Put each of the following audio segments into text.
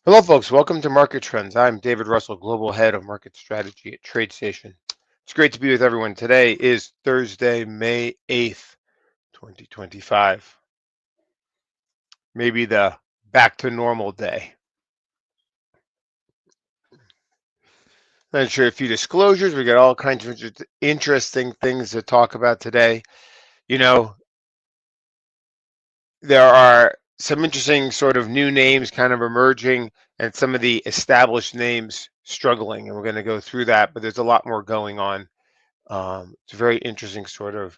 Hello, folks. Welcome to Market Trends. I'm David Russell, Global Head of Market Strategy at TradeStation. It's great to be with everyone. Today is Thursday, May 8th, 2025. Maybe the back to normal day. Let's share a few disclosures. We got all kinds of interesting things to talk about today. You know, there are some interesting sort of new names kind of emerging and some of the established names struggling, and we're going to go through that, but there's a lot more going on. It's a very interesting sort of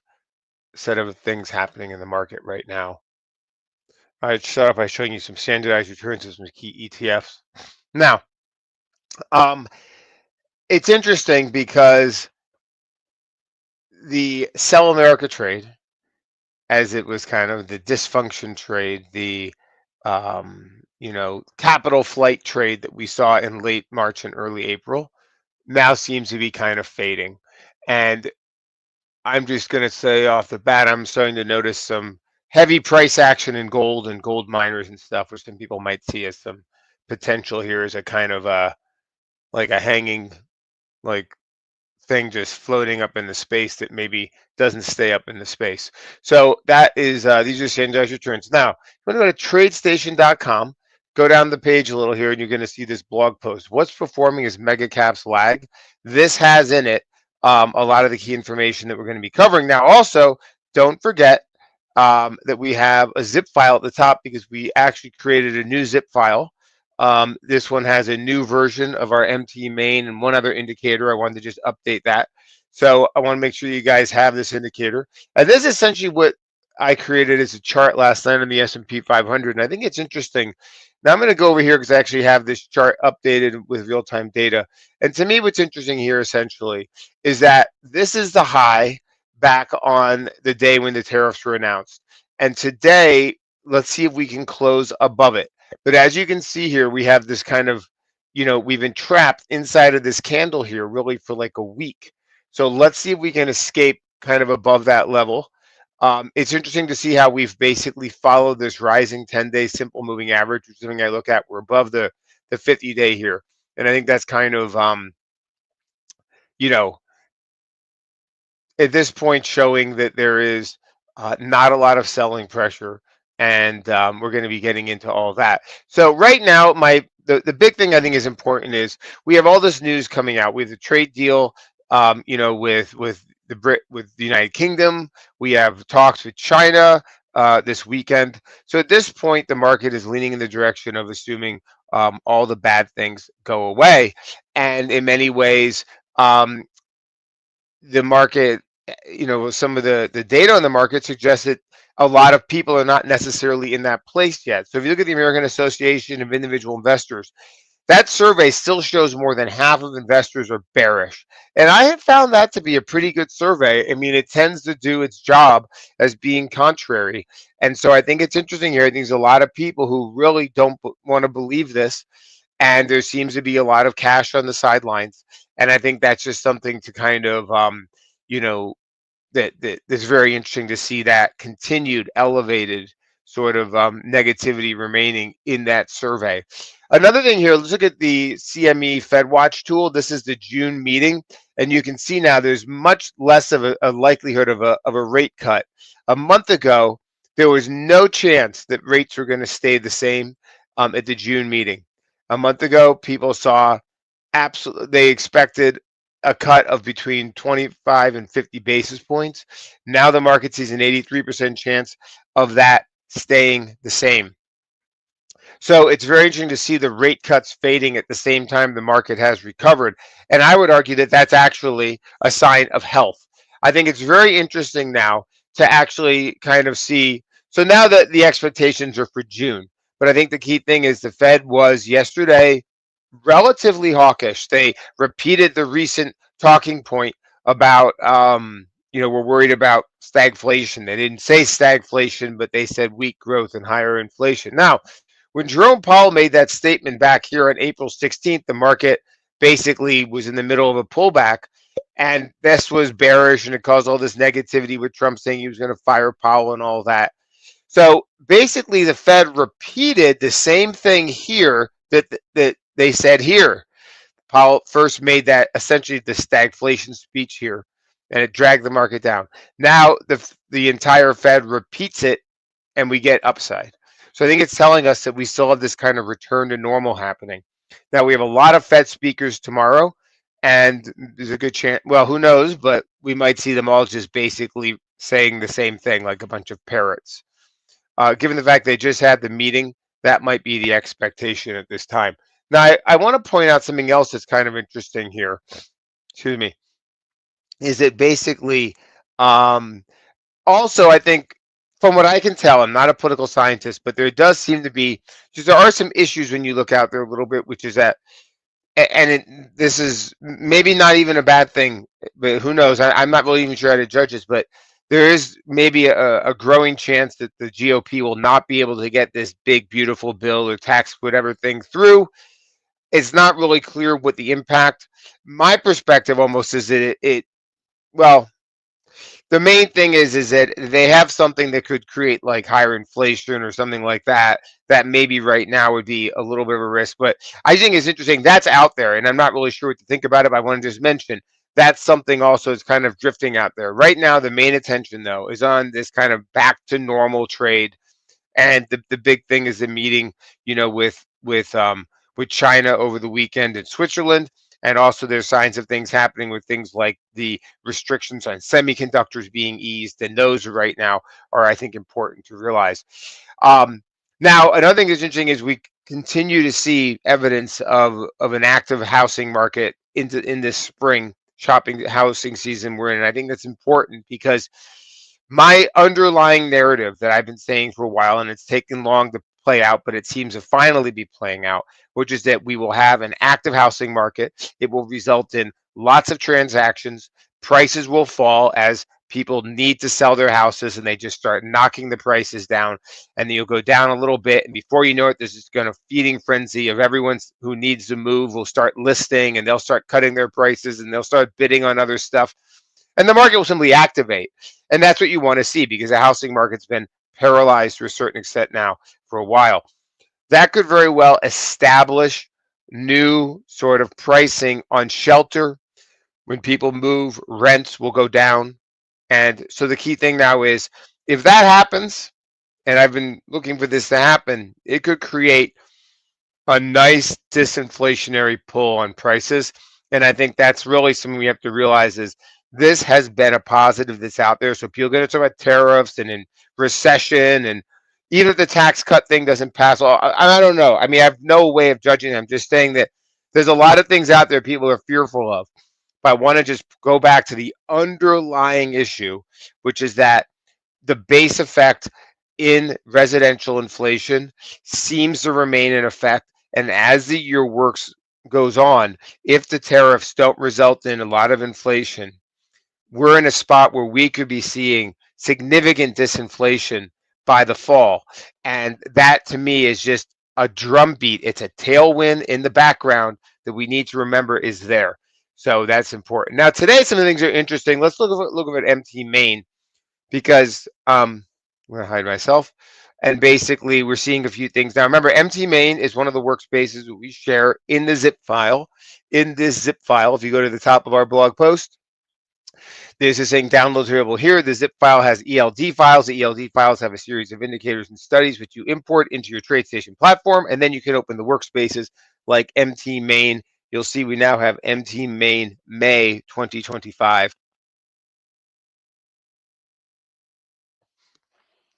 set of things happening in the market right now. I'd start off by showing you some standardized returns of some key ETFs. Now, um, it's interesting because the Sell America trade, as it was kind of the dysfunction trade, the capital flight trade that we saw in late March and early April, now seems to be kind of fading. And I'm just going to say off the bat, I'm starting to notice some heavy price action in gold and gold miners and stuff, which some people might see as some potential here as a kind of like a hanging like thing just floating up in the space that maybe doesn't stay up in the space. So that is these are standardized returns. Now, you want to go to tradestation.com, go down the page a little here, and you're going to see this blog post. What's performing is Megacaps lag. This has in it a lot of the key information that we're going to be covering. Now, also, don't forget that we have a zip file at the top because we actually created a new zip file. This one has a new version of our MT main and one other indicator. I wanted to just update that. So I want to make sure you guys have this indicator. And this is essentially what I created as a chart last night on the S&P 500. And I think it's interesting. Now I'm going to go over here because I actually have this chart updated with real-time data. And to me, what's interesting here essentially is that this is the high back on the day when the tariffs were announced. And today, let's see if we can close above it. But as you can see here, we have this kind of, we've been trapped inside of this candle here really for like a week. So let's see if we can escape kind of above that level. It's interesting to see how we've basically followed this rising 10-day simple moving average, which is something I look at. We're above the 50-day here. And I think that's kind of, at this point showing that there is not a lot of selling pressure, and we're going to be getting into all that. So right now, the big thing I think is important is we have all this news coming out. We have the trade deal, with the United Kingdom. We have talks with China this weekend. So at this point, the market is leaning in the direction of assuming all the bad things go away, and in many ways, the market, some of the data on the market suggests that a lot of people are not necessarily in that place yet. So if you look at the American Association of Individual Investors, that survey still shows more than half of investors are bearish. And I have found that to be a pretty good survey. I mean, it tends to do its job as being contrary. And so I think it's interesting here. I think there's a lot of people who really don't want to believe this. And there seems to be a lot of cash on the sidelines. And I think that's just something to kind of, that is very interesting to see that continued elevated sort of negativity remaining in that survey. Another thing here, let's look at the CME FedWatch tool. This is the June meeting, and you can see now there's much less of a likelihood of a rate cut. A month ago, there was no chance that rates were going to stay the same at the June meeting. A month ago, people saw they expected a cut of between 25 and 50 basis points. Now the market sees an 83% chance of that staying the same. So it's very interesting to see the rate cuts fading at the same time the market has recovered. And I would argue that that's actually a sign of health. I think it's very interesting now to actually kind of see. So now that the expectations are for June, but I think the key thing is the Fed was yesterday relatively hawkish. They repeated the recent talking point about, we're worried about stagflation. They didn't say stagflation, but they said weak growth and higher inflation. Now, when Jerome Powell made that statement back here on April 16th, the market basically was in the middle of a pullback, and this was bearish, and it caused all this negativity with Trump saying he was going to fire Powell and all that. So basically, the Fed repeated the same thing here that they said here. Powell first made that essentially the stagflation speech here, and it dragged the market down. Now the entire Fed repeats it, and we get upside. So I think it's telling us that we still have this kind of return to normal happening. Now we have a lot of Fed speakers tomorrow, and there's a good chance. Well, who knows? But we might see them all just basically saying the same thing, like a bunch of parrots. Given the fact they just had the meeting, that might be the expectation at this time. Now, I want to point out something else that's kind of interesting here. Excuse me. Is it basically um, also, I think, from what I can tell, I'm not a political scientist, but there does seem to be, because there are some issues when you look out there a little bit, which is that, this is maybe not even a bad thing, but who knows? I'm not really even sure how to judge this, but there is maybe a growing chance that the GOP will not be able to get this big, beautiful bill or tax whatever thing through. It's not really clear what the impact. My perspective almost is that well, the main thing is that they have something that could create like higher inflation or something like that, that maybe right now would be a little bit of a risk. But I think it's interesting that's out there, and I'm not really sure what to think about it, but I want to just mention that's something also is kind of drifting out there right now. The main attention though is on this kind of back to normal trade, and the big thing is the meeting, with China over the weekend in Switzerland. And also there's signs of things happening with things like the restrictions on semiconductors being eased, and those right now are, I think, important to realize. Now, another thing that's interesting is we continue to see evidence of an active housing market in this spring shopping housing season we're in. And I think that's important because my underlying narrative that I've been saying for a while, and it's taken long to play out, but it seems to finally be playing out, which is that we will have an active housing market. It will result in lots of transactions. Prices will fall as people need to sell their houses and they just start knocking the prices down, and then you'll go down a little bit, and before you know it, there's just going to feeding frenzy of everyone who needs to move will start listing, and they'll start cutting their prices, and they'll start bidding on other stuff, and the market will simply activate. And that's what you want to see, because the housing market's been paralyzed to a certain extent now for a while. That could very well establish new sort of pricing on shelter. When people move, rents will go down. And so the key thing now is, if that happens, and I've been looking for this to happen, it could create a nice disinflationary pull on prices. And I think that's really something we have to realize is this has been a positive that's out there. So people are going to talk about tariffs and in recession, and even if the tax cut thing doesn't pass, I don't know. I mean, I have no way of judging. I'm just saying that there's a lot of things out there people are fearful of. But I want to just go back to the underlying issue, which is that the base effect in residential inflation seems to remain in effect. And as the year goes on, if the tariffs don't result in a lot of inflation, we're in a spot where we could be seeing significant disinflation by the fall. And that to me is just a drumbeat. It's a tailwind in the background that we need to remember is there. So that's important. Now, today, some of the things are interesting. Let's look at MT Main, because I'm going to hide myself. And basically, we're seeing a few things. Now, remember, MT Main is one of the workspaces that we share in the zip file. In this zip file, if you go to the top of our blog post, there's this thing, downloads available here. The zip file has ELD files. The ELD files have a series of indicators and studies which you import into your TradeStation platform, and then you can open the workspaces like MT Main. You'll see we now have MT Main May 2025.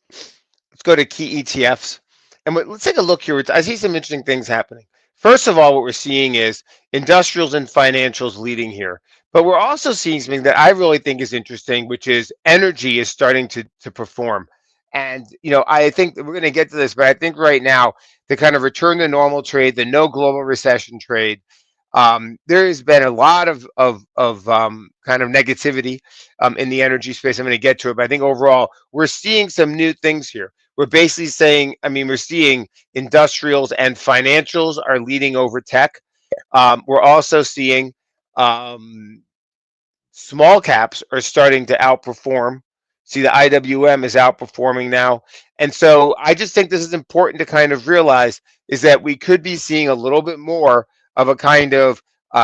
Let's go to key ETFs, and let's take a look here. I see some interesting things happening. First of all, what we're seeing is industrials and financials leading here. But we're also seeing something that I really think is interesting, which is energy is starting to perform. And, I think that we're going to get to this, but I think right now, the kind of return to normal trade, the no global recession trade, there has been a lot of kind of negativity in the energy space. I'm going to get to it, but I think overall, we're seeing some new things here. We're basically saying, we're seeing industrials and financials are leading over tech. We're also seeing small caps are starting to outperform See, the IWM is outperforming now. And so I just think this is important to kind of realize is that we could be seeing a little bit more of a kind of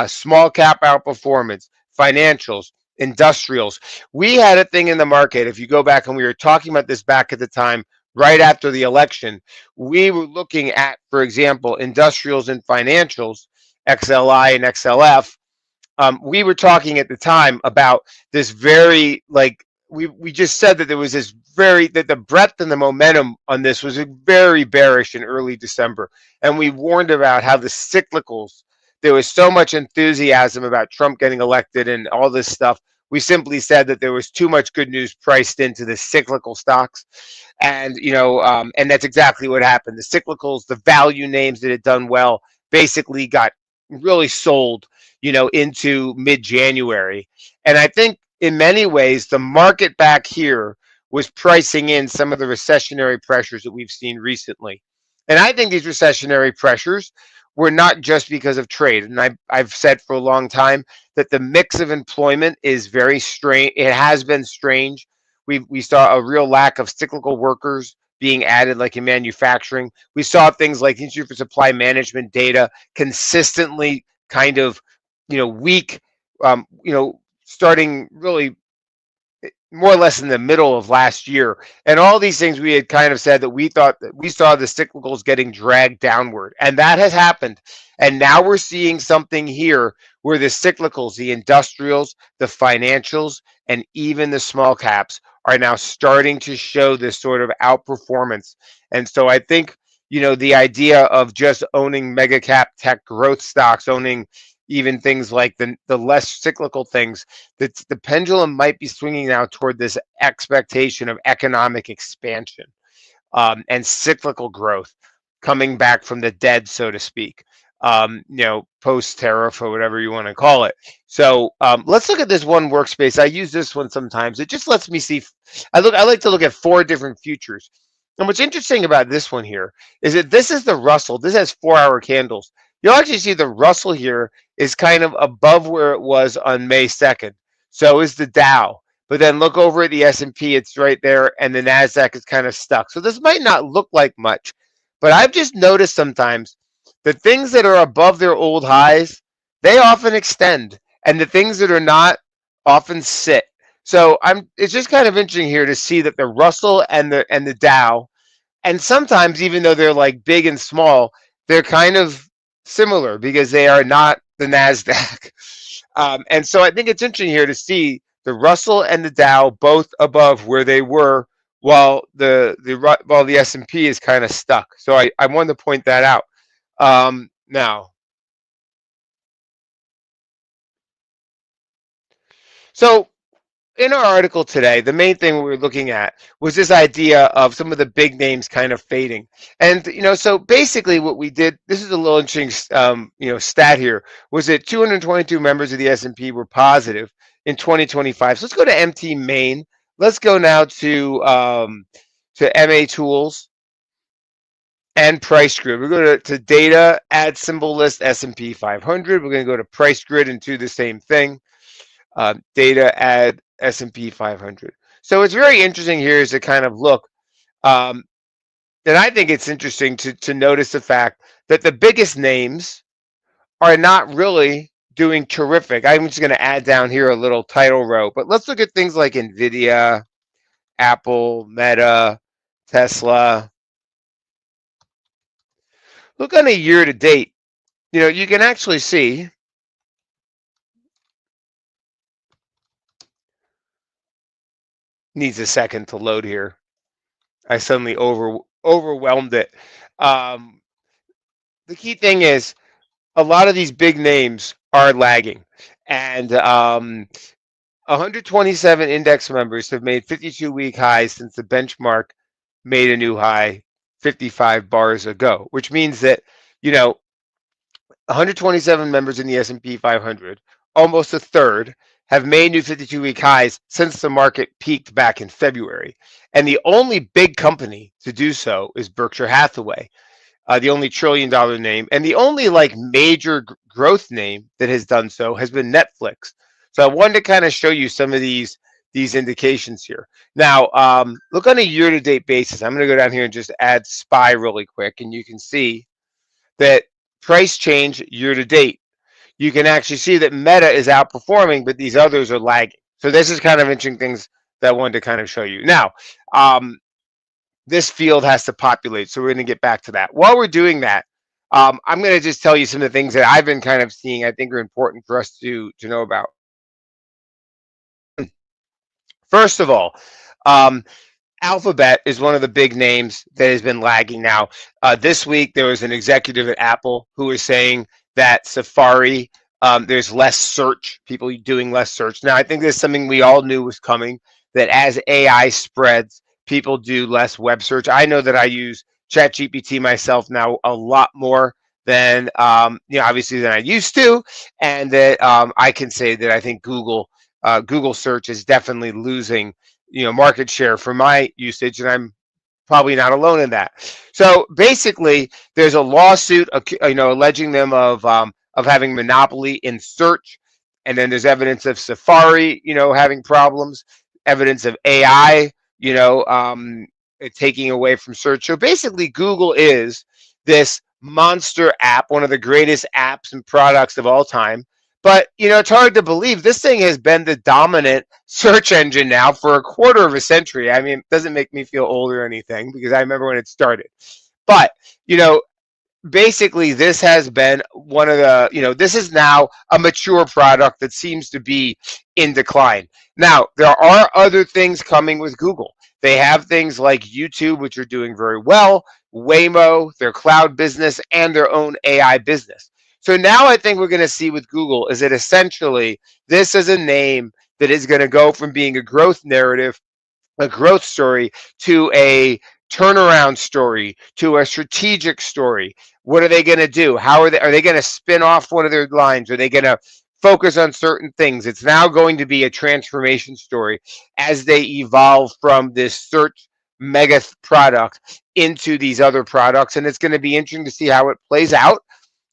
small cap outperformance, financials, industrials. We had a thing in the market. If you go back and we were talking about this back at the time, right after the election, we were looking at, for example, industrials and financials, XLI and XLF. We were talking at the time about this very like we just said that there was this very that the breadth and the momentum on this was very bearish in early December, and we warned about how the cyclicals. There was so much enthusiasm about Trump getting elected and all this stuff. We simply said that there was too much good news priced into the cyclical stocks, and and that's exactly what happened. The cyclicals, the value names that had done well, basically got really sold into mid-January. And I think in many ways, the market back here was pricing in some of the recessionary pressures that we've seen recently. And I think these recessionary pressures were not just because of trade. And I've said for a long time that the mix of employment is very strange. It has been strange. We saw a real lack of cyclical workers being added, like in manufacturing. We saw things like Institute for Supply Management data consistently kind of weak, starting really more or less in the middle of last year. And all these things we had kind of said that we thought that we saw the cyclicals getting dragged downward. And that has happened. And now we're seeing something here where the cyclicals, the industrials, the financials, and even the small caps are now starting to show this sort of outperformance. And so I think, the idea of just owning mega cap tech growth stocks, owning even things like the less cyclical things, that the pendulum might be swinging now toward this expectation of economic expansion and cyclical growth coming back from the dead, so to speak. Post tariff or whatever you want to call it. So let's look at this one workspace. I use this one sometimes. It just lets me see. I like to look at 4 different futures. And what's interesting about this one here is that this is the Russell. This has 4-hour candles. You'll actually see the Russell here is kind of above where it was on May 2nd. So is the Dow. But then look over at the S&P, it's right there, and the NASDAQ is kind of stuck. So this might not look like much, but I've just noticed sometimes the things that are above their old highs, they often extend, and the things that are not often sit. So it's just kind of interesting here to see that the Russell and the Dow, and sometimes even though they're like big and small, they're kind of similar because they are not the NASDAQ. And so I think it's interesting here to see the Russell and the Dow both above where they were while the S&P is kind of stuck. So I wanted to point that out. Now, so in our article today, the main thing we were looking at was this idea of some of the big names kind of fading. And, so basically what we did, this is a little interesting, stat here, was that 222 members of the S&P were positive in 2025. So let's go to MT Main. Let's go now to MA Tools and Price Grid. We're going to data, add symbol list, S&P 500. We're going to go to Price Grid and do the same thing. Data, add S&P 500. So it's very interesting here is to kind of look. And I think it's interesting to notice the fact that the biggest names are not really doing terrific. I'm just going to add down here a little title row. But let's look at things like NVIDIA, Apple, Meta, Tesla. Look on a year to date. You can actually see needs a second to load here. I suddenly overwhelmed it. The key thing is a lot of these big names are lagging, and 127 index members have made 52-week highs since the benchmark made a new high 55 bars ago, which means that 127 members in the S&P 500, almost a third, have made new 52-week highs since the market peaked back in February. And the only big company to do so is Berkshire Hathaway, the only trillion-dollar name. And the only major growth name that has done so has been Netflix. So I wanted to kind of show you some of these these indications here. Now, look on a year-to-date basis. I'm going to go down here and just add SPY really quick, and you can see that price change year-to-date. You can actually see that Meta is outperforming, but these others are lagging. So this is kind of interesting things that I wanted to kind of show you. Now, this field has to populate, so we're going to get back to that. While we're doing that, I'm going to just tell you some of the things that I've been kind of seeing I think are important for us to know about. First of all, um, Alphabet is one of the big names that has been lagging now. This week, there was an executive at Apple who was saying that Safari, there's less search, people doing less search. Now, I think there's something we all knew was coming, that as AI spreads, people do less web search. I know that I use ChatGPT myself now a lot more than, obviously than I used to. And that I can say that I think Google search is definitely losing market share for my usage, and I'm probably not alone in that. So basically, there's a lawsuit, alleging them of having monopoly in search, and then there's evidence of Safari, having problems, evidence of AI, taking away from search. So basically, Google is this monster app, one of the greatest apps and products of all time. But it's hard to believe this thing has been the dominant search engine now for a quarter of a century. I mean, it doesn't make me feel old or anything because I remember when it started. But basically this has been one of the, this is now a mature product that seems to be in decline. Now, there are other things coming with Google. They have things like YouTube, which are doing very well, Waymo, their cloud business, and their own AI business. So now I think we're going to see with Google is that essentially this is a name that is going to go from being a growth narrative, a growth story, to a turnaround story, to a strategic story. What are they going to do? How are they going to spin off one of their lines? Are they going to focus on certain things? It's now going to be a transformation story as they evolve from this search mega product into these other products, and it's going to be interesting to see how it plays out.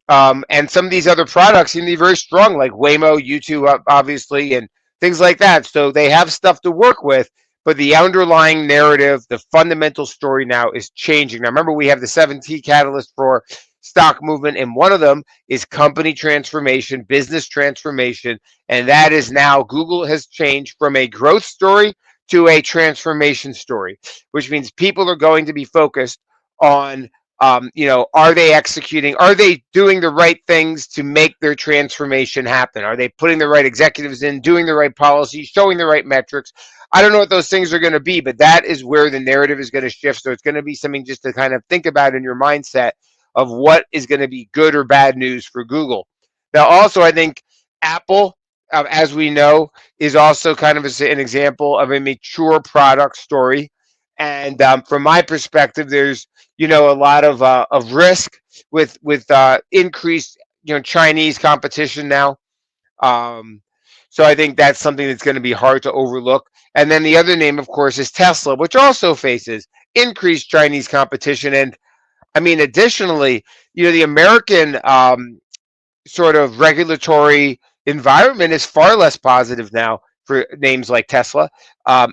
And some of these other products seem to be very strong, like Waymo, YouTube, obviously, and things like that. So they have stuff to work with, but the underlying narrative, the fundamental story now is changing. Now, remember, we have the 7T catalyst for stock movement, and one of them is company transformation, business transformation, and that is now Google has changed from a growth story to a transformation story, which means people are going to be focused on are they executing? Are they doing the right things to make their transformation happen? Are they putting the right executives in, doing the right policies, showing the right metrics? I don't know what those things are going to be, but that is where the narrative is going to shift. So it's going to be something just to kind of think about in your mindset of what is going to be good or bad news for Google. Now, also, I think Apple, as we know, is also kind of an example of a mature product story. And from my perspective, there's a lot of risk with increased Chinese competition now. So I think that's something that's going to be hard to overlook. And then the other name, of course, is Tesla, which also faces increased Chinese competition. And I mean, additionally, the American sort of regulatory environment is far less positive now for names like Tesla.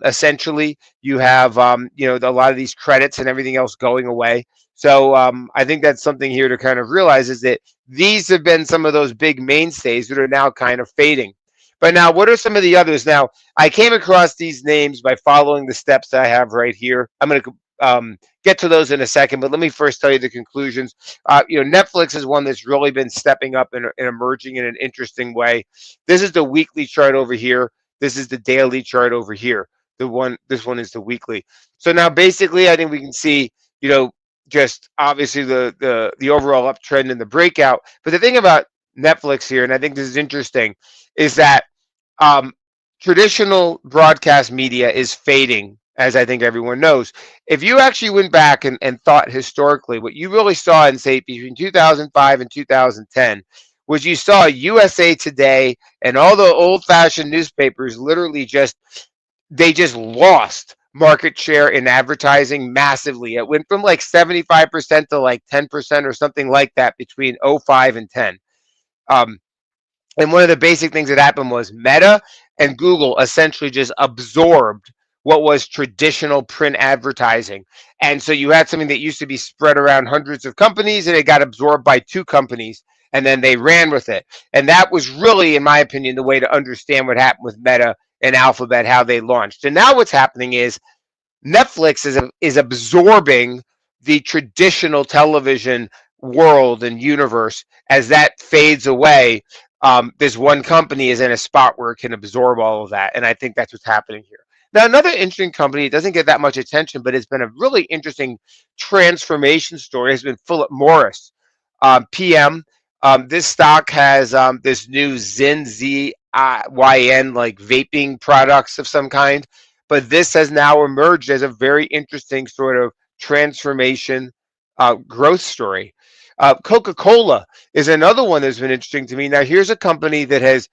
Essentially, you have a lot of these credits and everything else going away. So I think that's something here to kind of realize is that these have been some of those big mainstays that are now kind of fading. But now, what are some of the others? Now, I came across these names by following the steps that I have right here. I'm going to get to those in a second, but let me first tell you the conclusions. Netflix is one that's really been stepping up and emerging in an interesting way. This is the weekly chart over here. This is the daily chart over here. This one is the weekly. So now, basically, I think we can see, just obviously the overall uptrend and the breakout. But the thing about Netflix here, and I think this is interesting, is that traditional broadcast media is fading, as I think everyone knows. If you actually went back and thought historically, what you really saw in, say, between 2005 and 2010 was you saw USA Today and all the old-fashioned newspapers literally just lost market share in advertising massively. It went from like 75% to like 10% or something like that between 05 and 10. And one of the basic things that happened was Meta and Google essentially just absorbed what was traditional print advertising. And so you had something that used to be spread around hundreds of companies and it got absorbed by two companies and then they ran with it. And that was really, in my opinion, the way to understand what happened with Meta and Alphabet, how they launched. And now what's happening is Netflix is absorbing the traditional television world and universe as that fades away. This one company is in a spot where it can absorb all of that, and I think that's what's happening here. Now, another interesting company, it doesn't get that much attention, but it's been a really interesting transformation story, has been Philip Morris, PM. This stock has this new Zyn, Z-Y-N, like vaping products of some kind, but this has now emerged as a very interesting sort of transformation growth story. Coca-Cola is another one that's been interesting to me. Now, here's a company that has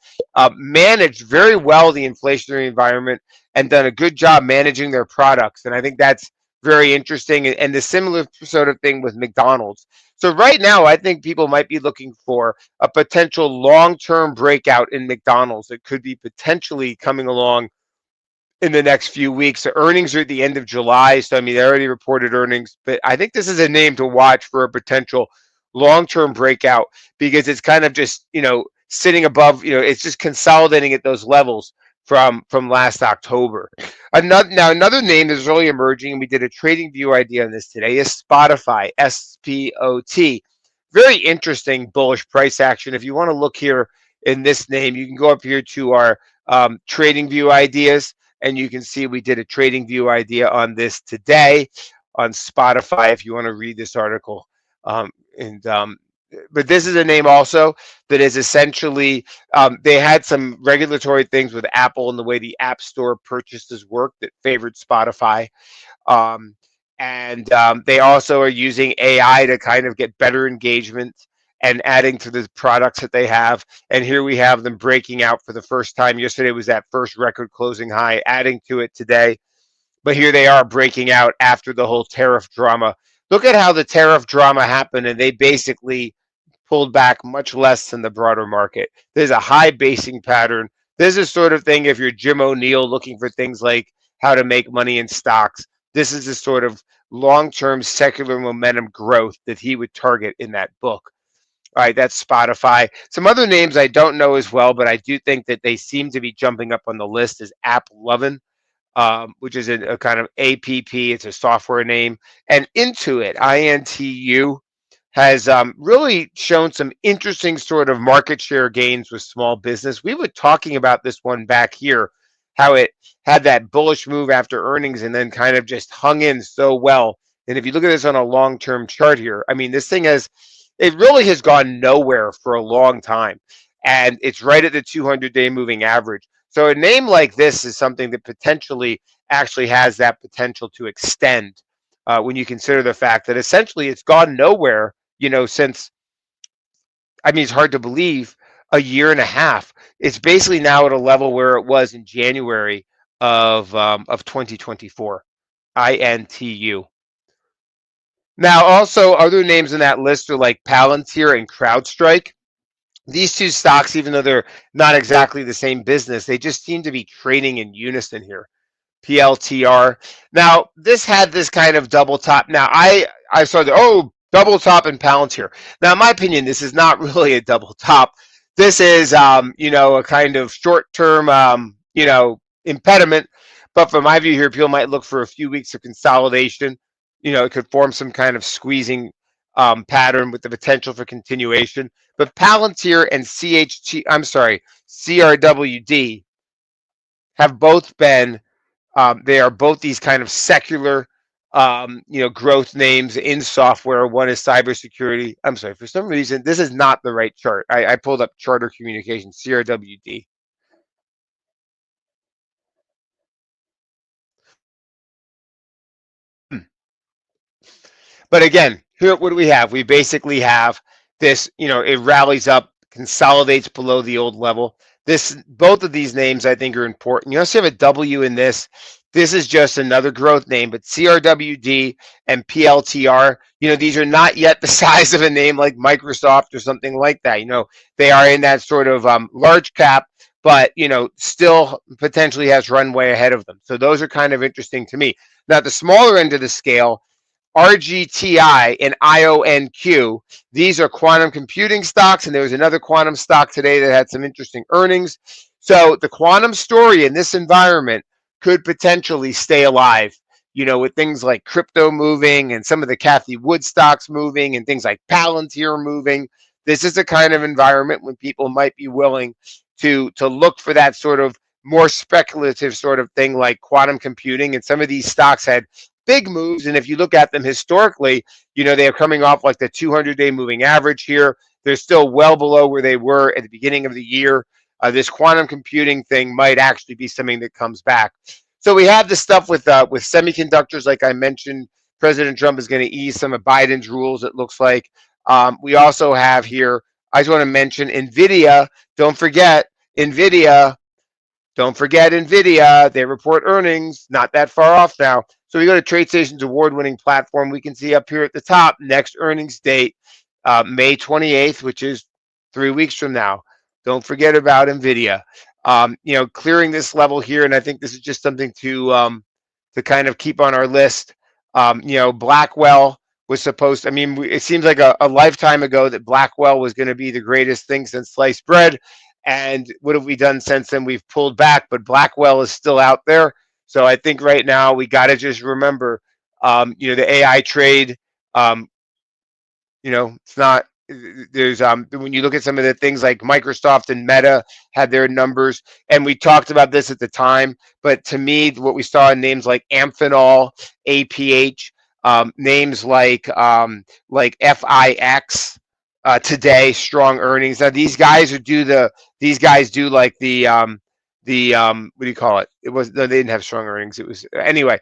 managed very well the inflationary environment and done a good job managing their products, and I think that's very interesting. And the similar sort of thing with McDonald's. So right now, I think people might be looking for a potential long-term breakout in McDonald's that could be potentially coming along in the next few weeks. The earnings are at the end of July, so I mean they already reported earnings, but I think this is a name to watch for a potential long-term breakout because it's kind of just sitting above, it's just consolidating at those levels from last October. Another name that's really emerging, and we did a trading view idea on this today, is Spotify, SPOT. Very interesting bullish price action. If you want to look here in this name, you can go up here to our trading view ideas and you can see we did a trading view idea on this today on Spotify if you want to read this article. And but this is a name also that is essentially they had some regulatory things with Apple and the way the App Store purchases work that favored Spotify. Um, and they also are using AI to kind of get better engagement and adding to the products that they have. And here we have them breaking out for the first time. Yesterday was that first record closing high, adding to it today. But here they are breaking out after the whole tariff drama. Look at how the tariff drama happened, and they basically pulled back much less than the broader market. There's a high basing pattern. This is sort of thing if you're Jim O'Neill looking for things like how to make money in stocks. This is the sort of long-term secular momentum growth that he would target in that book. All right, that's Spotify. Some other names I don't know as well, but I do think that they seem to be jumping up on the list is AppLovin, which is a kind of APP. It's a software name. And Intuit, INTU, has really shown some interesting sort of market share gains with small business. We were talking about this one back here, how it had that bullish move after earnings and then kind of just hung in so well. And if you look at this on a long-term chart here, I mean, this thing it really has gone nowhere for a long time. And it's right at the 200-day moving average. So a name like this is something that potentially actually has that potential to extend when you consider the fact that essentially it's gone nowhere, since, I mean, it's hard to believe, a year and a half. It's basically now at a level where it was in January of 2024. INTU. Now, also other names in that list are like Palantir and CrowdStrike. These two stocks, even though they're not exactly the same business, they just seem to be trading in unison here. PLTR. Now, this had this kind of double top. Now, I saw double top and Palantir. Now, in my opinion, this is not really a double top. This is, a kind of short-term, impediment. But from my view here, people might look for a few weeks of consolidation. It could form some kind of squeezing pattern with the potential for continuation. But Palantir and CRWD have both been they are both these kind of secular, growth names in software. One is cybersecurity. I'm sorry, for some reason, this is not the right chart. I pulled up Charter Communications, CRWD. But again, here, what do we have? We basically have this, it rallies up, consolidates below the old level. Both of these names, I think, are important. You also have a W in this. This is just another growth name, but CRWD and PLTR, these are not yet the size of a name like Microsoft or something like that. They are in that sort of large cap, but, still potentially has runway ahead of them. So those are kind of interesting to me. Now, at the smaller end of the scale, RGTI and IONQ. These are quantum computing stocks, and there was another quantum stock today that had some interesting earnings. So the quantum story in this environment could potentially stay alive, with things like crypto moving and some of the Cathie Wood stocks moving and things like Palantir moving. This is a kind of environment when people might be willing to look for that sort of more speculative sort of thing like quantum computing. And some of these stocks had big moves. And if you look at them historically, they are coming off like the 200-day moving average here. They're still well below where they were at the beginning of the year. This quantum computing thing might actually be something that comes back. So we have the stuff with semiconductors, like I mentioned. President Trump is going to ease some of Biden's rules, it looks like. We also have here, I just want to mention NVIDIA. Don't forget, NVIDIA don't forget NVIDIA. They report earnings not that far off now. So we go to TradeStation's award-winning platform. We can see up here at the top, next earnings date, May 28th, which is 3 weeks from now. Don't forget about NVIDIA. Clearing this level here, and I think this is just something to kind of keep on our list. Blackwell was supposed to, it seems like a lifetime ago that Blackwell was going to be the greatest thing since sliced bread. And what have we done since then? We've pulled back, but Blackwell is still out there. So I think right now we got to just remember, the AI trade. Um, it's not. There's when you look at some of the things like Microsoft and Meta had their numbers, and we talked about this at the time. But to me, what we saw in names like Amphenol, APH, names like FIX. Today, strong earnings. Now these guys do like the what do you call it? It was no, they didn't have strong earnings. It was anyway.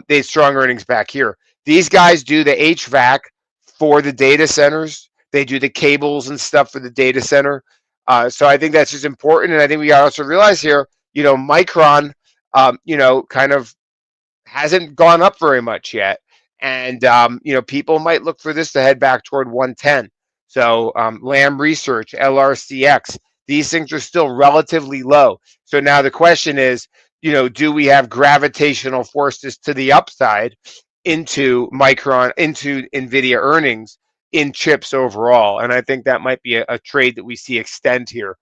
They had strong earnings back here. These guys do the HVAC for the data centers. They do the cables and stuff for the data center. So I think that's just important, and I think we also realize here, Micron, kind of hasn't gone up very much yet. And, people might look for this to head back toward 110. So Lamb Research, LRCX, these things are still relatively low. So now the question is, do we have gravitational forces to the upside into Micron, into NVIDIA earnings in chips overall? And I think that might be a trade that we see extend here.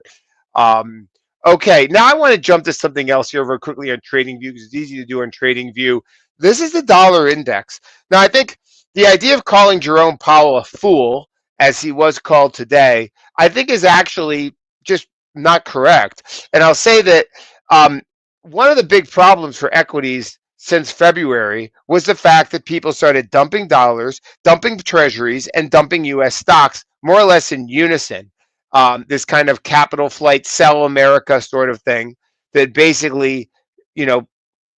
Okay, now I want to jump to something else here very quickly on TradingView because it's easy to do on TradingView. This is the dollar index. Now, I think the idea of calling Jerome Powell a fool, as he was called today, I think is actually just not correct. And I'll say that one of the big problems for equities since February was the fact that people started dumping dollars, dumping treasuries, and dumping U.S. stocks more or less in unison. This kind of capital flight, sell America sort of thing that basically,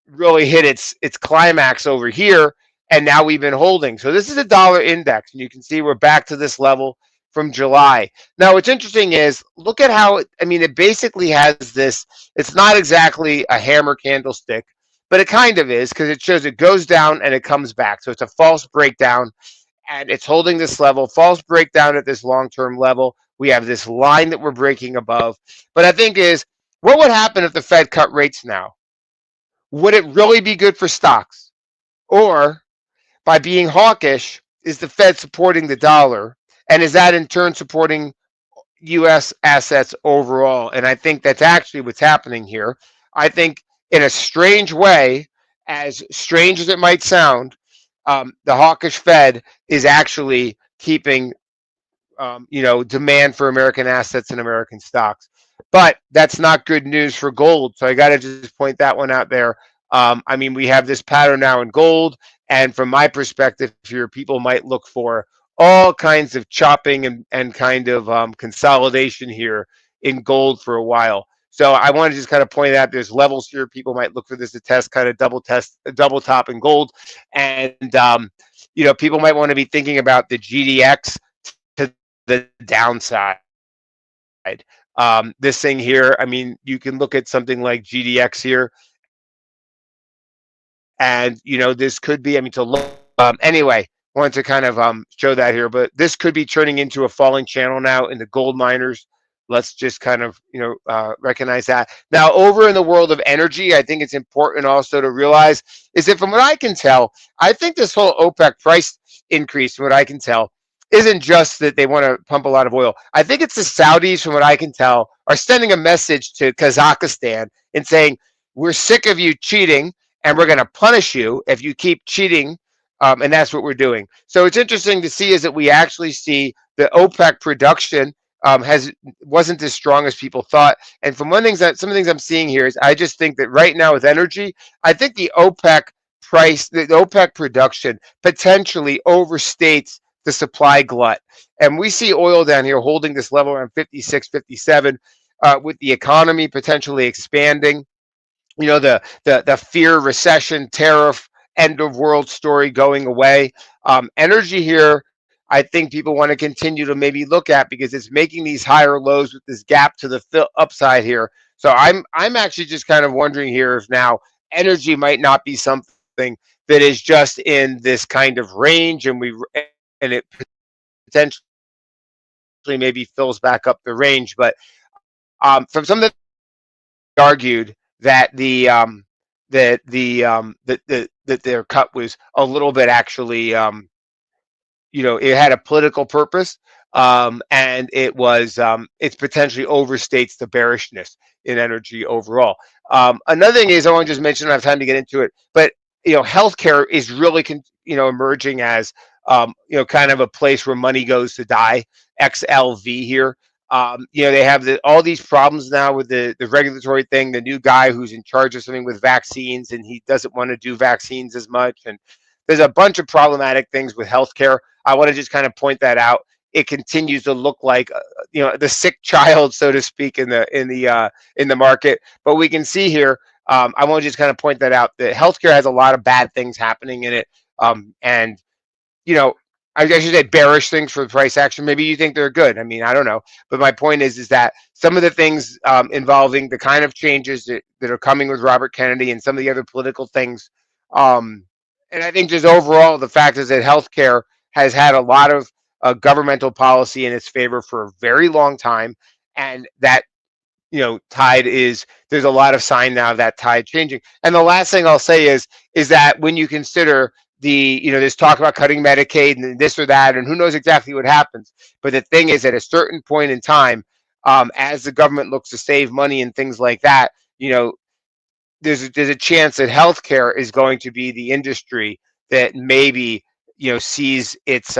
really hit its climax over here, and now we've been holding. So this is a dollar index, and you can see we're back to this level from July. Now, what's interesting is look at how it basically has this. It's not exactly a hammer candlestick, but it kind of is because it shows it goes down and it comes back. So it's a false breakdown, and it's holding this level, false breakdown at this long-term level. We have this line that we're breaking above. But I think is, what would happen if the Fed cut rates now? Would it really be good for stocks? Or by being hawkish, is the Fed supporting the dollar? And is that in turn supporting U.S. assets overall? And I think that's actually what's happening here. I think in a strange way, as strange as it might sound, the hawkish Fed is actually keeping demand for American assets and American stocks. But that's not good news for gold. So I got to just point that one out there. We have this pattern now in gold. And from my perspective here, people might look for all kinds of chopping and kind of consolidation here in gold for a while. So I want to just kind of point out there's levels here. People might look for this to test, kind of double top in gold. And, people might want to be thinking about the GDX to the downside. This thing here, you can look at something like GDX here And this could be, I mean, to look anyway, wanted to kind of show that here, but this could be turning into a falling channel now in the gold miners. Let's just kind of recognize that. Now, over in the world of energy, I think it's important also to realize is that from what I can tell, I think this whole OPEC price increase, from what I can tell, isn't just that they want to pump a lot of oil. I think it's the Saudis, from what I can tell, are sending a message to Kazakhstan and saying, we're sick of you cheating and we're going to punish you if you keep cheating. And that's what we're doing. So it's interesting to see is that we actually see the OPEC production wasn't as strong as people thought. And from some of the things I'm seeing here is I just think that right now with energy, I think the OPEC price, the OPEC production potentially overstates the supply glut. And we see oil down here holding this level around 56, 57, with the economy potentially expanding. The fear, recession, tariff, end of world story going away. Energy here, I think people want to continue to maybe look at because it's making these higher lows with this gap to the upside here. So I'm actually just kind of wondering here if now energy might not be something that is just in this kind of range, and it potentially maybe fills back up the range. But from some of the argued that that their cut was a little bit actually it had a political purpose, and it potentially overstates the bearishness in energy overall. Another thing is I want to just mention, I don't have time to get into it, but healthcare is really emerging as kind of a place where money goes to die. XLV here. They have all these problems now with the regulatory thing. The new guy who's in charge of something with vaccines, and he doesn't want to do vaccines as much. And there's a bunch of problematic things with healthcare. I want to just kind of point that out. It continues to look like the sick child, so to speak, in the market. But we can see here. I want to just kind of point that out. That healthcare has a lot of bad things happening in it, and I should say bearish things for the price action. Maybe you think they're good. I mean, I don't know. But my point is that some of the things involving the kind of changes that are coming with Robert Kennedy and some of the other political things, and I think just overall the fact is that healthcare has had a lot of governmental policy in its favor for a very long time, and that there's a lot of sign now of that tide changing. And the last thing I'll say is that when you consider there's talk about cutting Medicaid and this or that, and who knows exactly what happens. But the thing is, at a certain point in time, as the government looks to save money and things like that, there's a chance that healthcare is going to be the industry that maybe sees its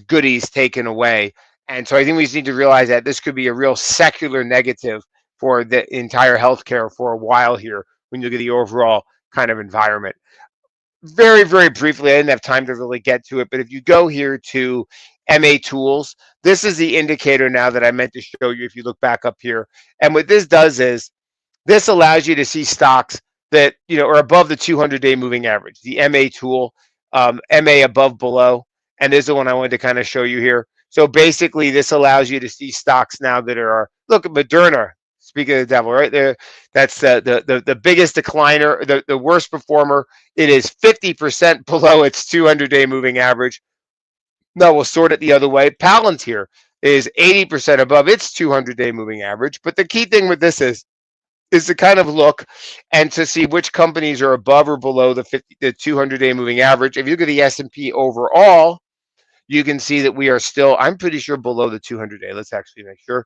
goodies taken away. And so I think we just need to realize that this could be a real secular negative for the entire healthcare for a while here when you look at the overall kind of environment. Very, very briefly, I didn't have time to really get to it, but if you go here to MA Tools, this is the indicator now that I meant to show you if you look back up here. And what this does is this allows you to see stocks that are above the 200-day moving average, the MA tool, MA above, below. And this is the one I wanted to kind of show you here. So basically, this allows you to see stocks now that are, look at Moderna, speaking of the devil, right there. That's the biggest decliner, the worst performer. It is 50% below its 200-day moving average. Now we'll sort it the other way. Palantir is 80% above its 200-day moving average. But the key thing with this is to kind of look and to see which companies are above or below the 200-day moving average. If you look at the S&P overall, you can see that we are still, I'm pretty sure, below the 200-day. Let's actually make sure.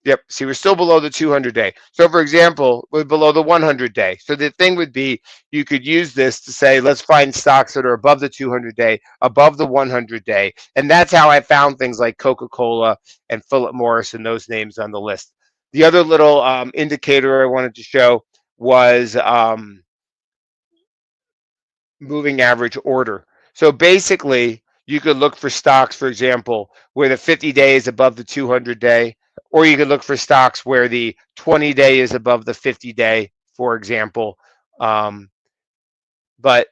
Yep. See, we're still below the 200-day. So, for example, we're below the 100-day. So the thing would be, you could use this to say, let's find stocks that are above the 200-day, above the 100-day. And that's how I found things like Coca-Cola and Philip Morris and those names on the list. The other little indicator I wanted to show was moving average order. So basically, you could look for stocks, for example, where the 50-day is above the 200-day, or you could look for stocks where the 20-day is above the 50-day, for example. But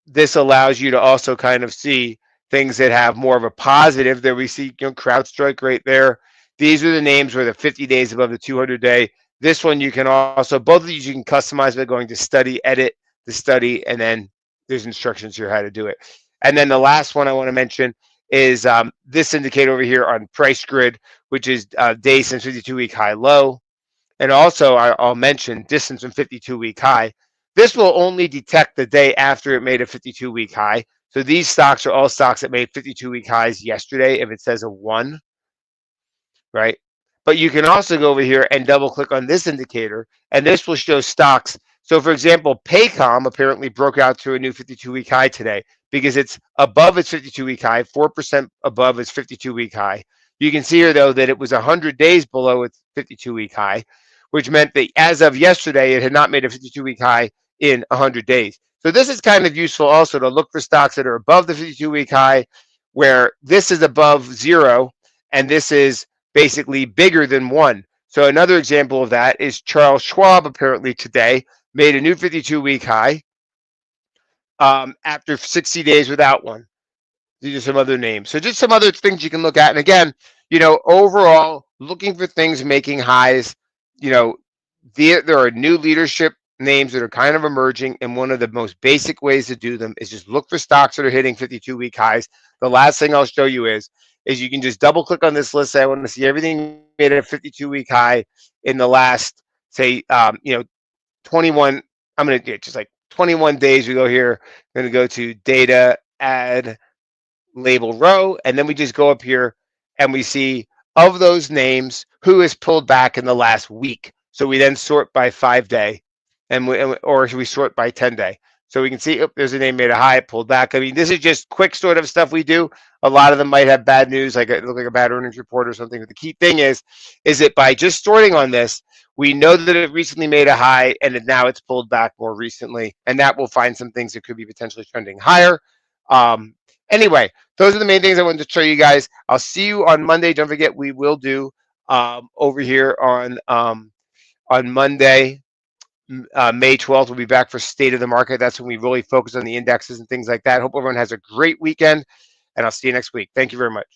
this allows you to also kind of see things that have more of a positive. There we see CrowdStrike right there. These are the names where the 50 days above the 200-day. This one you can also, both of these you can customize by going to study, edit, the study, and then there's instructions here how to do it. And then the last one I want to mention is this indicator over here on price grid, which is day since 52-week high low. And also I'll mention distance from 52-week high. This will only detect the day after it made a 52-week high. So these stocks are all stocks that made 52-week highs yesterday if it says a 1, right? But you can also go over here and double click on this indicator, and this will show stocks. So for example, Paycom apparently broke out to a new 52-week high today because it's above its 52-week high, 4% above its 52-week high. You can see here, though, that it was 100 days below its 52-week high, which meant that as of yesterday, it had not made a 52-week high in 100 days. So this is kind of useful also to look for stocks that are above the 52-week high, where this is above 0, and this is basically bigger than 1. So another example of that is Charles Schwab apparently today made a new 52-week high after 60 days without one. These are some other names. So just some other things you can look at. And again, overall, looking for things making highs, there are new leadership names that are kind of emerging, and one of the most basic ways to do them is just look for stocks that are hitting 52-week highs. The last thing I'll show you is you can just double click on this list. Say I want to see everything made a 52-week high in the last, say, 21. I'm going to get just like 21 days. We go here. I'm going to go to data, add, label row, and then we just go up here and we see of those names who is pulled back in the last week. So we then sort by 5-day, or should we sort by 10-day? So we can see, there's a name made a high, pulled back. I mean, this is just quick sort of stuff we do. A lot of them might have bad news, like it look like a bad earnings report or something. But the key thing is that by just sorting on this, we know that it recently made a high and now it's pulled back more recently, and that will find some things that could be potentially trending higher. Anyway, those are the main things I wanted to show you guys. I'll see you on Monday. Don't forget, we will do over here on Monday, May 12th. We'll be back for State of the Market. That's when we really focus on the indexes and things like that. Hope everyone has a great weekend, and I'll see you next week. Thank you very much.